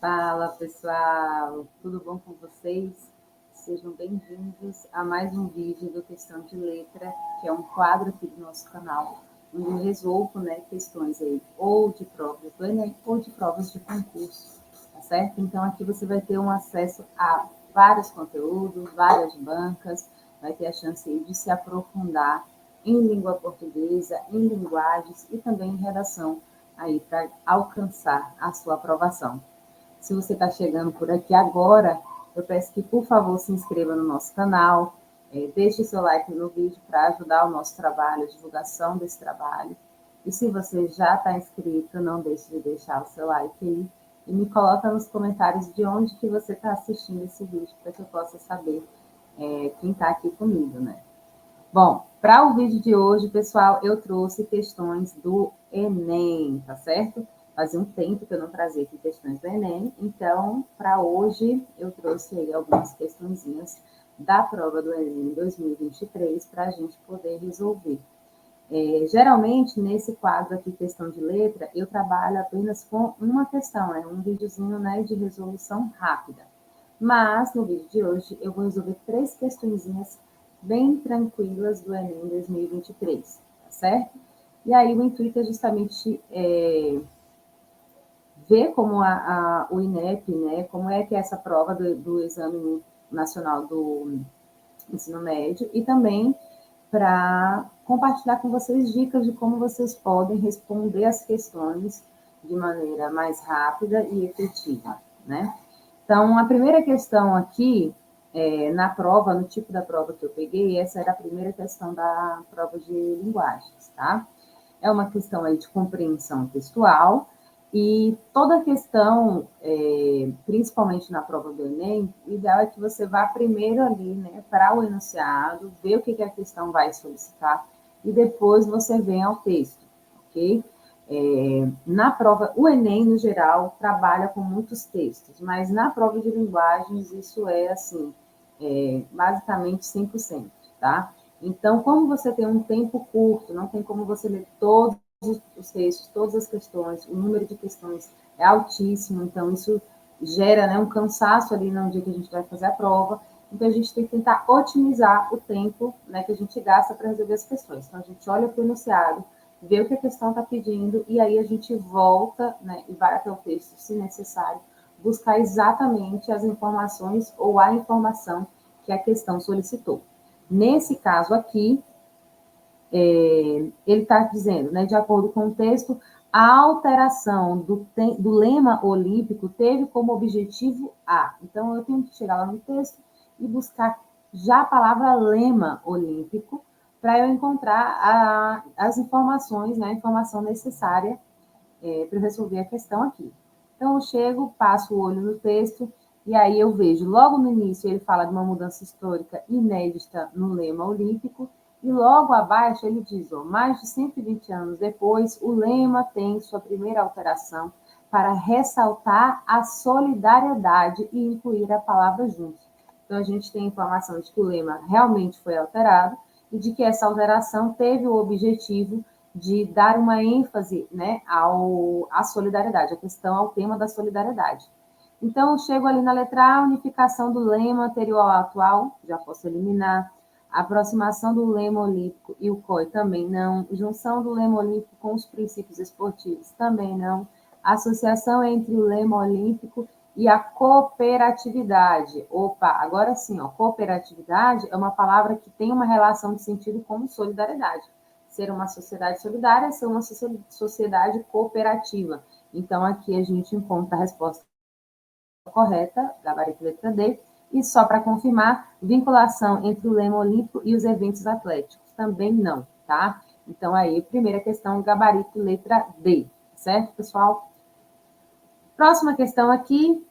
Fala, pessoal! Tudo bom com vocês? Sejam bem-vindos a mais um vídeo do Questão de Letra, que é um quadro aqui do nosso canal, onde eu resolvo, questões aí, ou de provas do Enem, ou de provas de concurso, tá certo? Então, aqui você vai ter um acesso a vários conteúdos, várias bancas, vai ter a chance aí de se aprofundar em língua portuguesa, em linguagens e também em redação, aí para alcançar a sua aprovação. Se você está chegando por aqui agora, eu peço que, por favor, se inscreva no nosso canal, deixe seu like no vídeo para ajudar o nosso trabalho, a divulgação desse trabalho. E se você já está inscrito, não deixe de deixar o seu like aí e me coloca nos comentários de onde que você está assistindo esse vídeo, para que eu possa saber quem está aqui comigo, né? Bom, para o vídeo de hoje, pessoal, eu trouxe questões do Enem, tá certo? Fazia um tempo que eu não trazia aqui questões do Enem, então, para hoje, eu trouxe aí algumas questõezinhas da prova do Enem 2023 para a gente poder resolver. Geralmente, nesse quadro aqui, questão de letra, eu trabalho apenas com uma questão, um videozinho de resolução rápida. Mas, no vídeo de hoje, eu vou resolver 3 questõezinhas bem tranquilas do Enem 2023, tá certo? E aí, o intuito é justamente ver como o INEP, né, como é que é essa prova do Exame Nacional do Ensino Médio, e também para compartilhar com vocês dicas de como vocês podem responder as questões de maneira mais rápida e efetiva, né? Então, a primeira questão aqui, na prova, no tipo da prova que eu peguei, essa era a primeira questão da prova de linguagens, tá? É uma questão aí de compreensão textual, e toda questão, principalmente na prova do Enem, o ideal é que você vá primeiro ali, né, para o enunciado, ver o que a questão vai solicitar, e depois você vem ao texto, ok? Na prova, o Enem, no geral, trabalha com muitos textos, mas na prova de linguagens, isso é, assim, basicamente 100%, tá? Então, como você tem um tempo curto, não tem como você ler todos os textos, todas as questões, o número de questões é altíssimo, então isso gera, né, um cansaço ali no dia que a gente vai fazer a prova. Então, a gente tem que tentar otimizar o tempo, né, que a gente gasta para resolver as questões. Então, a gente olha para o enunciado, vê o que a questão está pedindo, e aí a gente volta, né, e vai até o texto, se necessário, buscar exatamente as informações ou a informação que a questão solicitou. Nesse caso aqui, ele está dizendo, né, de acordo com o texto, a alteração do lema olímpico teve como objetivo A. Então, eu tenho que chegar lá no texto e buscar já a palavra lema olímpico para eu encontrar as informações, né, a informação necessária para eu resolver a questão aqui. Então, eu chego, passo o olho no texto, e aí eu vejo, logo no início, ele fala de uma mudança histórica inédita no lema olímpico, e logo abaixo ele diz, mais de 120 anos depois, o lema tem sua primeira alteração para ressaltar a solidariedade e incluir a palavra juntos. Então, a gente tem informação de que o lema realmente foi alterado e de que essa alteração teve o objetivo de dar uma ênfase, né, à solidariedade, a questão ao tema da solidariedade. Então, eu chego ali na letra A, unificação do lema anterior ao atual, já posso eliminar. A aproximação do lema olímpico e o COI também não. Junção do lema olímpico com os princípios esportivos também não. Associação entre o lema olímpico e a cooperatividade. Opa, agora sim, cooperatividade é uma palavra que tem uma relação de sentido com solidariedade. Ser uma sociedade solidária, ser uma sociedade cooperativa. Então, aqui a gente encontra a resposta correta, gabarito letra D, e só para confirmar, vinculação entre o lema olímpico e os eventos atléticos. Também não, tá? Então, aí, primeira questão, gabarito letra D, certo, pessoal? Próxima questão aqui,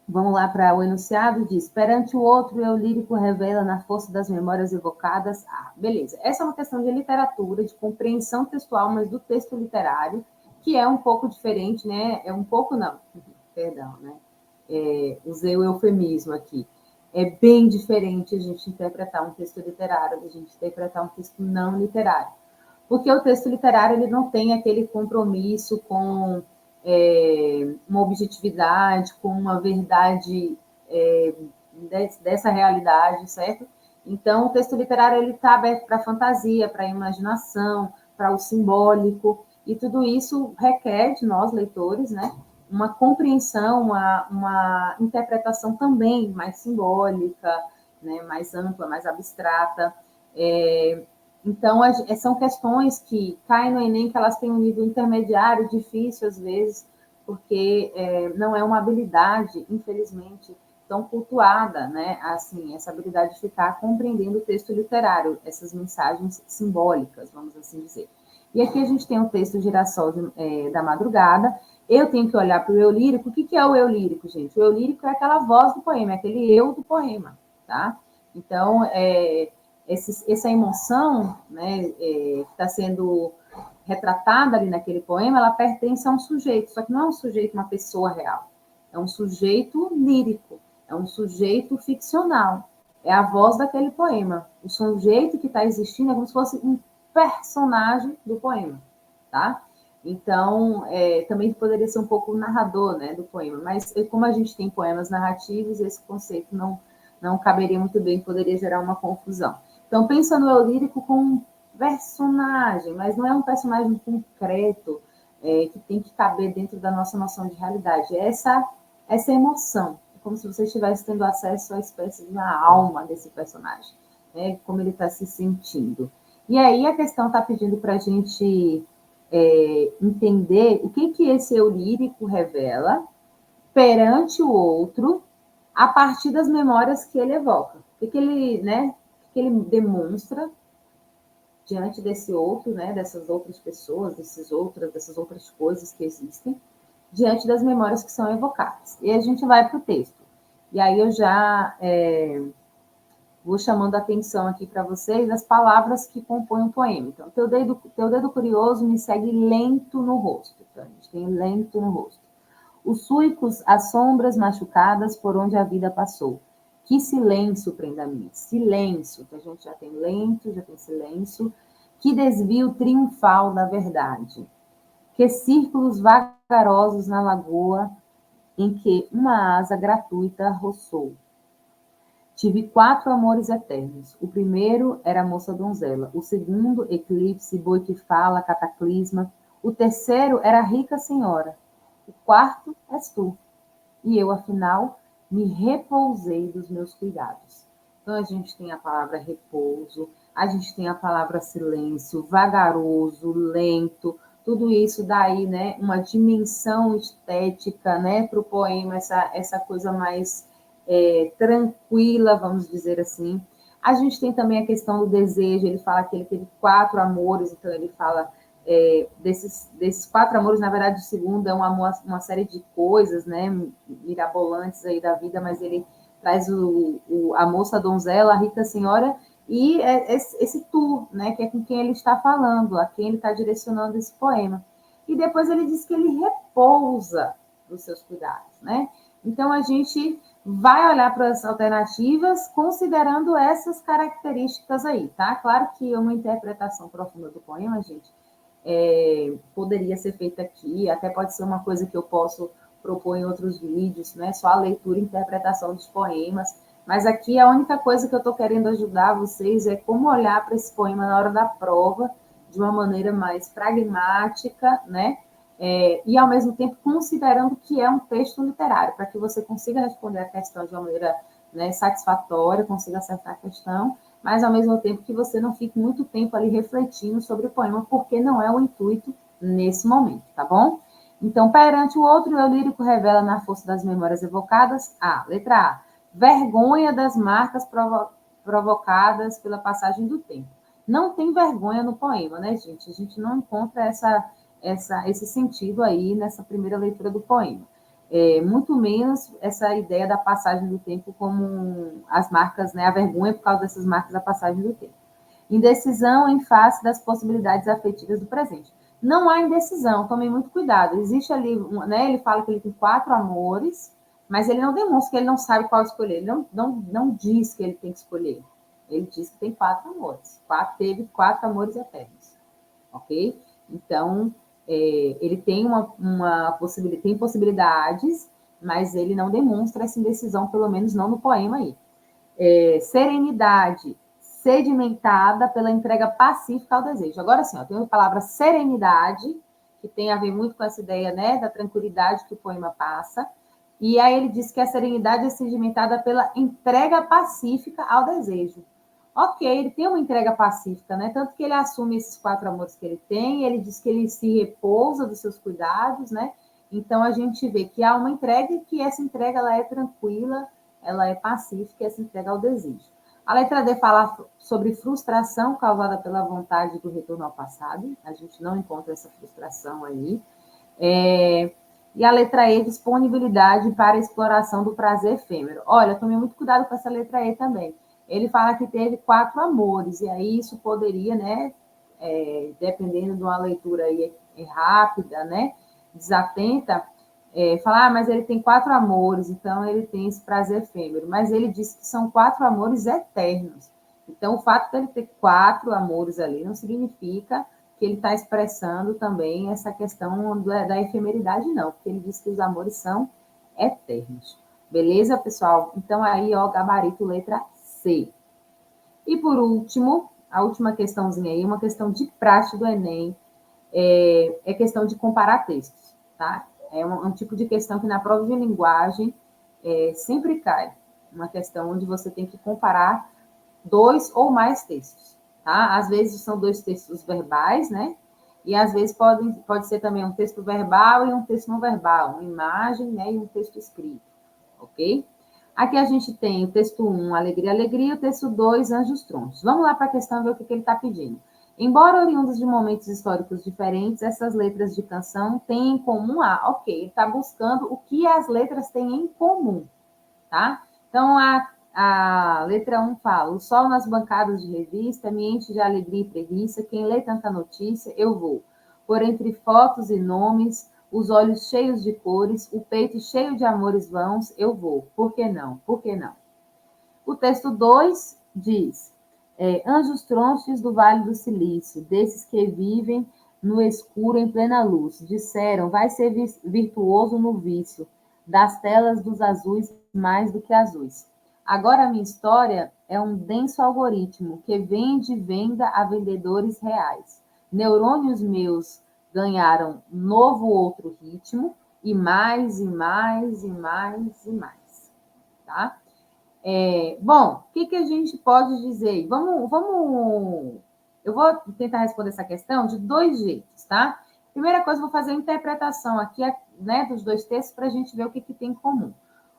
vamos lá para o enunciado, diz, perante o outro, eu lírico revela na força das memórias evocadas. Beleza. Essa é uma questão de literatura, de compreensão textual, mas do texto literário, que é um pouco diferente, né? É um pouco, não, perdão, né? Usei o eufemismo aqui. É bem diferente a gente interpretar um texto literário da gente interpretar um texto não literário. Porque o texto literário ele não tem aquele compromisso com uma objetividade, com uma verdade dessa realidade, certo? Então, o texto literário ele está aberto para a fantasia, para a imaginação, para o simbólico, e tudo isso requer de nós, leitores, né, uma compreensão, uma interpretação também mais simbólica, né, mais ampla, mais abstrata. Então, são questões que caem no Enem, que elas têm um nível intermediário, difícil às vezes, porque não é uma habilidade, infelizmente, tão cultuada, né? Assim, essa habilidade de ficar compreendendo o texto literário, essas mensagens simbólicas, vamos assim dizer. E aqui a gente tem o texto Girassol da Madrugada. Eu tenho que olhar para o eu lírico. O que é o eu lírico, gente? O eu lírico é aquela voz do poema, é aquele eu do poema, tá? Então, essa emoção, né, que está sendo retratada ali naquele poema, ela pertence a um sujeito, só que não é um sujeito, uma pessoa real. É um sujeito lírico, é um sujeito ficcional. É a voz daquele poema. O sujeito que está existindo é como se fosse um personagem do poema, tá? Então, também poderia ser um pouco o narrador, né, do poema, mas como a gente tem poemas narrativos, esse conceito não caberia muito bem, poderia gerar uma confusão. Então, pensa no eu lírico como um personagem, mas não é um personagem concreto que tem que caber dentro da nossa noção de realidade. É essa emoção, é como se você estivesse tendo acesso à espécie de uma alma desse personagem, né, como ele está se sentindo. E aí a questão está pedindo para a gente entender o que esse eu lírico revela perante o outro a partir das memórias que ele evoca. O que ele, né, o que ele demonstra diante desse outro, né, dessas outras pessoas, dessas outras coisas que existem, diante das memórias que são evocadas. E a gente vai para o texto. E aí eu já vou chamando a atenção aqui para vocês as palavras que compõem o poema. Então, teu dedo curioso me segue lento no rosto. Então, a gente tem lento no rosto. Os suicos, as sombras machucadas por onde a vida passou. Que silêncio prenda mim. Silêncio, que a gente já tem lento, já tem silêncio. Que desvio triunfal da verdade. Que círculos vagarosos na lagoa em que uma asa gratuita roçou. Tive 4 amores eternos. O primeiro era a moça donzela. O segundo, eclipse, boi que fala, cataclisma. O terceiro era a rica senhora. O quarto és tu. E eu, afinal, me repousei dos meus cuidados. Então, a gente tem a palavra repouso, a gente tem a palavra silêncio, vagaroso, lento, tudo isso daí, né, uma dimensão estética, né, para o poema, essa coisa mais tranquila, vamos dizer assim. A gente tem também a questão do desejo, ele fala que ele teve 4 amores, então ele fala desses 4 amores, na verdade, o segundo é uma série de coisas, né, mirabolantes aí da vida, mas ele traz a moça donzela, a rica senhora, e esse tu, né, que é com quem ele está falando, a quem ele está direcionando esse poema. E depois ele diz que ele repousa dos seus cuidados, né? Então, a gente vai olhar para as alternativas considerando essas características aí, tá? Claro que uma interpretação profunda do poema, gente, poderia ser feita aqui, até pode ser uma coisa que eu posso propor em outros vídeos, né? Só a leitura e interpretação dos poemas, mas aqui a única coisa que eu estou querendo ajudar vocês é como olhar para esse poema na hora da prova de uma maneira mais pragmática, né? E ao mesmo tempo considerando que é um texto literário, para que você consiga responder a questão de uma maneira, né, satisfatória, consiga acertar a questão, mas ao mesmo tempo que você não fique muito tempo ali refletindo sobre o poema, porque não é o intuito nesse momento, tá bom? Então, perante o outro, eu lírico revela na força das memórias evocadas, letra A, vergonha das marcas provocadas pela passagem do tempo. Não tem vergonha no poema, né, gente? A gente não encontra esse sentido aí nessa primeira leitura do poema. Muito menos essa ideia da passagem do tempo como as marcas, né, a vergonha por causa dessas marcas da passagem do tempo. Indecisão em face das possibilidades afetivas do presente. Não há indecisão, tomem muito cuidado. Existe ali, né, ele fala que ele tem 4 amores, mas ele não demonstra que ele não sabe qual escolher. Ele não diz que ele tem que escolher. Ele diz que tem 4 amores. Teve 4 amores eternos. Ok? Então, ele tem tem possibilidades, mas ele não demonstra essa indecisão, pelo menos não no poema aí. Serenidade, sedimentada pela entrega pacífica ao desejo. Agora sim, tem a palavra serenidade, que tem a ver muito com essa ideia, né, da tranquilidade que o poema passa. E aí ele diz que a serenidade é sedimentada pela entrega pacífica ao desejo. Ok, ele tem uma entrega pacífica, né? Tanto que ele assume esses 4 amores que ele tem, ele diz que ele se repousa dos seus cuidados, né? Então a gente vê que há uma entrega e que essa entrega ela é tranquila, ela é pacífica, essa entrega ao desejo. A letra D fala sobre frustração causada pela vontade do retorno ao passado. A gente não encontra essa frustração aí. E a letra E, disponibilidade para exploração do prazer efêmero. Olha, tome muito cuidado com essa letra E também. Ele fala que teve 4 amores, e aí isso poderia, né, dependendo de uma leitura aí rápida, né, desatenta, falar, mas ele tem 4 amores, então ele tem esse prazer efêmero. Mas ele diz que são 4 amores eternos. Então, o fato de ele ter 4 amores ali não significa que ele está expressando também essa questão da efemeridade, não, porque ele diz que os amores são eternos. Beleza, pessoal? Então, aí, ó, gabarito letra C. E, por último, a última questãozinha aí, uma questão de praxe do Enem, é questão de comparar textos, tá? É um tipo de questão que na prova de linguagem sempre cai. Uma questão onde você tem que comparar 2 ou mais textos, tá? Às vezes são 2 textos verbais, né? E às vezes pode ser também um texto verbal e um texto não verbal, uma imagem, né? E um texto escrito, ok? Aqui a gente tem o texto 1, alegria, alegria, o texto 2, anjos tronchos. Vamos lá para a questão ver o que ele está pedindo. Embora oriundos de momentos históricos diferentes, essas letras de canção têm em comum ok, ele está buscando o que as letras têm em comum, tá? Então, a letra 1 fala: o sol nas bancadas de revista me enche de alegria e preguiça. Quem lê tanta notícia, eu vou. Por entre fotos e nomes, os olhos cheios de cores, o peito cheio de amores vãos, eu vou. Por que não? Por que não? O texto 2 diz: anjos tronchos do Vale do Silício, desses que vivem no escuro em plena luz, disseram: vai ser virtuoso no vício, das telas dos azuis mais do que azuis. Agora a minha história é um denso algoritmo que vende e venda a vendedores reais. Neurônios meus ganharam novo outro ritmo, e mais, e mais, e mais, e mais. Tá? Bom, o que a gente pode dizer? Eu vou tentar responder essa questão de 2 jeitos, tá? Primeira coisa, vou fazer a interpretação aqui, né, dos 2 textos para a gente ver o que tem em comum.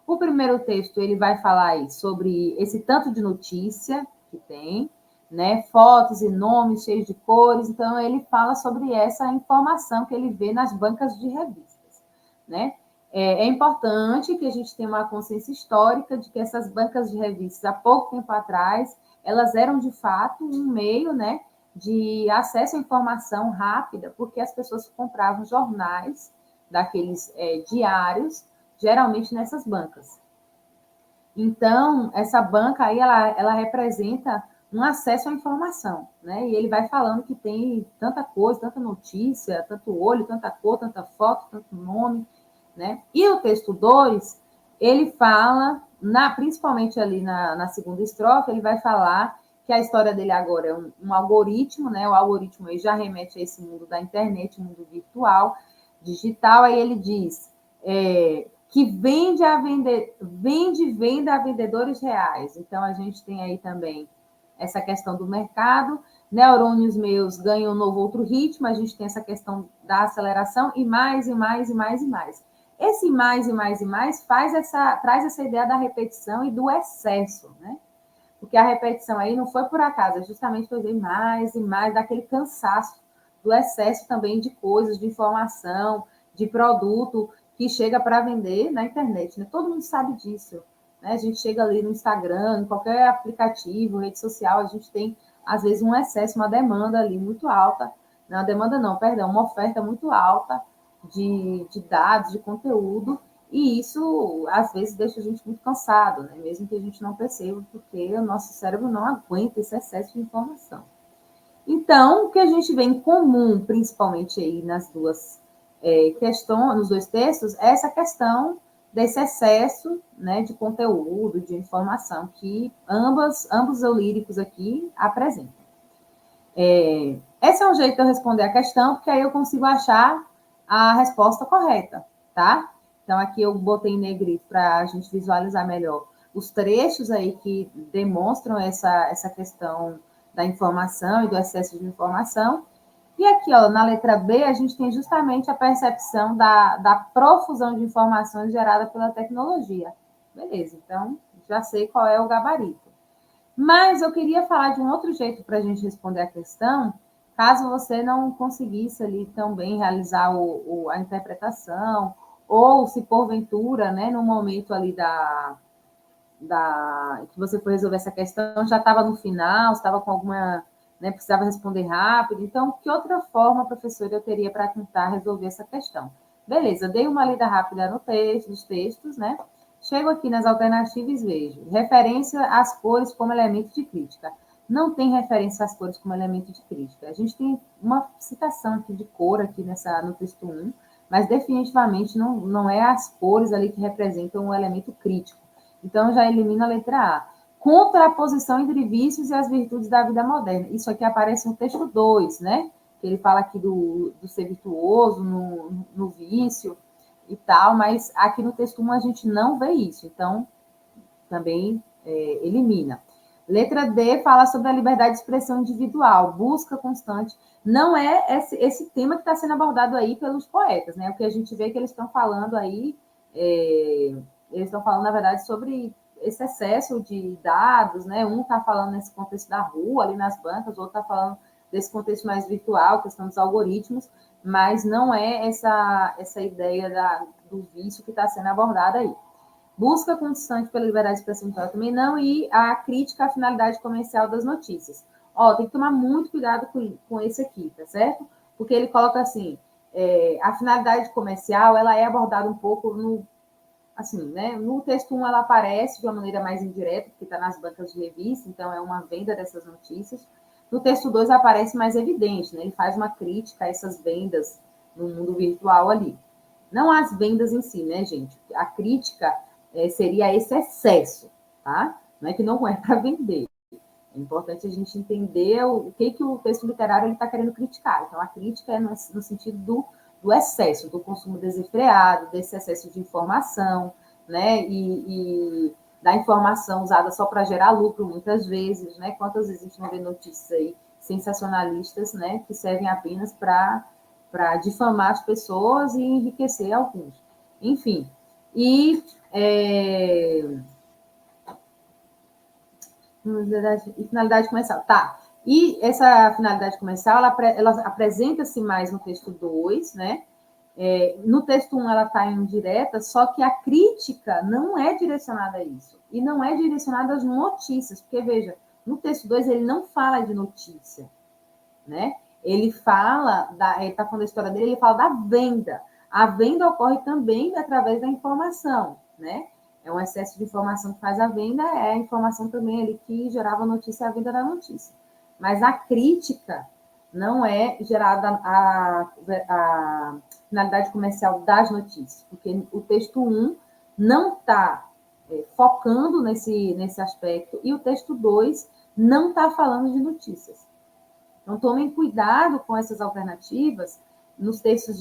O primeiro texto, ele vai falar aí sobre esse tanto de notícia que tem, né, fotos e nomes cheios de cores, então ele fala sobre essa informação que ele vê nas bancas de revistas, né? É importante que a gente tenha uma consciência histórica de que essas bancas de revistas, há pouco tempo atrás, elas eram, de fato, um meio, né, de acesso à informação rápida, porque as pessoas compravam jornais daqueles diários, geralmente nessas bancas. Então, essa banca aí, ela representa um acesso à informação, né? E ele vai falando que tem tanta coisa, tanta notícia, tanto olho, tanta cor, tanta foto, tanto nome, né? E o texto 2, ele fala, principalmente ali na segunda estrofe, ele vai falar que a história dele agora é um algoritmo, né? O algoritmo aí já remete a esse mundo da internet, mundo virtual, digital. Aí ele diz que vende e venda a vendedores reais. Então, a gente tem aí também essa questão do mercado. Neurônios meus ganham um novo outro ritmo, a gente tem essa questão da aceleração e mais, e mais, e mais, e mais. Esse mais, e mais, e mais traz essa ideia da repetição e do excesso, né? Porque a repetição aí não foi por acaso, é justamente fazer mais e mais, daquele cansaço, do excesso também de coisas, de informação, de produto que chega para vender na internet, né? Todo mundo sabe disso, né? A gente chega ali no Instagram, em qualquer aplicativo, rede social, a gente tem, às vezes, um excesso, uma demanda ali muito alta, não, demanda não, perdão, uma oferta muito alta de dados, de conteúdo, e isso, às vezes, deixa a gente muito cansado, né? Mesmo que a gente não perceba, porque o nosso cérebro não aguenta esse excesso de informação. Então, o que a gente vê em comum, principalmente aí nas duas questões, nos dois textos, é essa questão desse excesso, né, de conteúdo, de informação que ambos os líricos aqui apresentam. Esse é um jeito de eu responder a questão, porque aí eu consigo achar a resposta correta, tá? Então, aqui eu botei em negrito para a gente visualizar melhor os trechos aí que demonstram essa questão da informação e do excesso de informação. E aqui, ó, na letra B, a gente tem justamente a percepção da profusão de informações gerada pela tecnologia. Beleza, então já sei qual é o gabarito. Mas eu queria falar de um outro jeito para a gente responder a questão, caso você não conseguisse ali também realizar a interpretação, ou se porventura, né, no momento ali que você foi resolver essa questão, já estava no final, estava com alguma, né, precisava responder rápido. Então, que outra forma, professora, eu teria para tentar resolver essa questão? Beleza, dei uma lida rápida no texto, nos textos, né? Chego aqui nas alternativas e vejo referência às cores como elemento de crítica. Não tem referência às cores como elemento de crítica. A gente tem uma citação aqui de cor aqui no texto 1, mas definitivamente não é as cores ali que representam um elemento crítico. Então, já elimina a letra A. Contraposição entre vícios e as virtudes da vida moderna. Isso aqui aparece no texto 2, né? Que ele fala aqui do ser virtuoso no vício e tal, mas aqui no texto 1 a gente não vê isso. Então, também elimina. Letra D fala sobre a liberdade de expressão individual, busca constante. Não é esse tema que está sendo abordado aí pelos poetas, né? O que a gente vê que eles estão falando aí, eles estão falando, na verdade, sobre esse excesso de dados, né? Um está falando nesse contexto da rua, ali nas bancas, o outro está falando desse contexto mais virtual, questão dos algoritmos, mas não é essa ideia do vício que está sendo abordada aí. Busca constante pela liberdade de expressão também não, e a crítica à finalidade comercial das notícias. Ó, tem que tomar muito cuidado com esse aqui, tá certo? Porque ele coloca assim, a finalidade comercial, ela é abordada um pouco assim, né? No texto 1 ela aparece de uma maneira mais indireta, porque está nas bancas de revista, então é uma venda dessas notícias. No texto 2 aparece mais evidente, né? Ele faz uma crítica a essas vendas no mundo virtual ali. Não as vendas em si, né, gente? A crítica seria esse excesso, tá? Não é que não é para vender. É importante a gente entender o que o texto literário está querendo criticar. Então, a crítica é no sentido do excesso, do consumo desenfreado, desse excesso de informação, né? E da informação usada só para gerar lucro, muitas vezes, né? Quantas vezes a gente não vê notícias aí sensacionalistas, né? Que servem apenas para difamar as pessoas e enriquecer alguns. Enfim, e finalidade comercial. Tá. E essa finalidade comercial, ela apresenta-se mais no texto 2, né? No texto 1 ela está indireta, só que a crítica não é direcionada a isso. E não é direcionada às notícias, porque, veja, no texto 2 ele não fala de notícia, né? Ele fala, ele está falando da história dele, ele fala da venda. A venda ocorre também através da informação, né? É um excesso de informação que faz a venda, é a informação também ali que gerava a notícia, a venda da notícia. Mas a crítica não é gerada a finalidade comercial das notícias, porque o texto 1 não está focando nesse aspecto e o texto 2 não está falando de notícias. Então, tomem cuidado com essas alternativas nos textos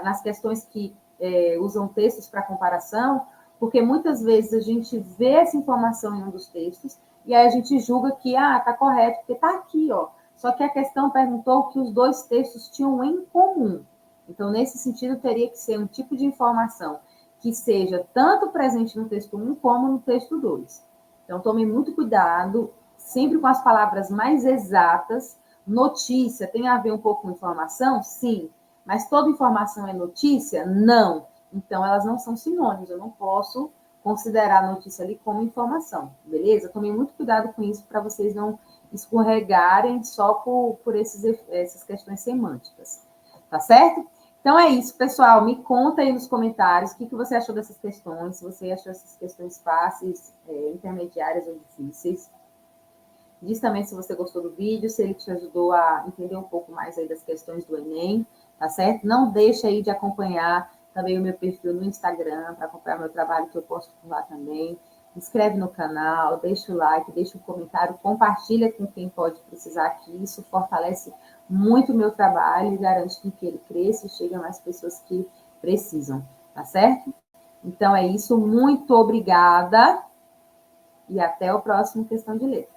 nas questões que usam textos para comparação, porque muitas vezes a gente vê essa informação em um dos textos e aí a gente julga que está correto, porque está aqui, ó. Só que a questão perguntou que os dois textos tinham em comum. Então, nesse sentido, teria que ser um tipo de informação que seja tanto presente no texto 1 como no texto 2. Então, tomem muito cuidado, sempre com as palavras mais exatas. Notícia tem a ver um pouco com informação? Sim. Mas toda informação é notícia? Não. Então, elas não são sinônimos. Eu não posso considerar a notícia ali como informação, beleza? Tomem muito cuidado com isso para vocês não escorregarem só por essas questões semânticas. Tá certo? Então é isso, pessoal. Me conta aí nos comentários o que você achou dessas questões, se você achou essas questões fáceis, intermediárias ou difíceis. Diz também se você gostou do vídeo, se ele te ajudou a entender um pouco mais aí das questões do Enem, tá certo? Não deixa aí de acompanhar também o meu perfil no Instagram, para acompanhar meu trabalho que eu posto por lá também. Inscreve no canal, deixa o like, deixa um comentário, compartilha com quem pode precisar, que isso fortalece muito o meu trabalho e garante que ele cresça e chegue a mais pessoas que precisam, tá certo? Então é isso, muito obrigada e até o próximo Questão de Letra.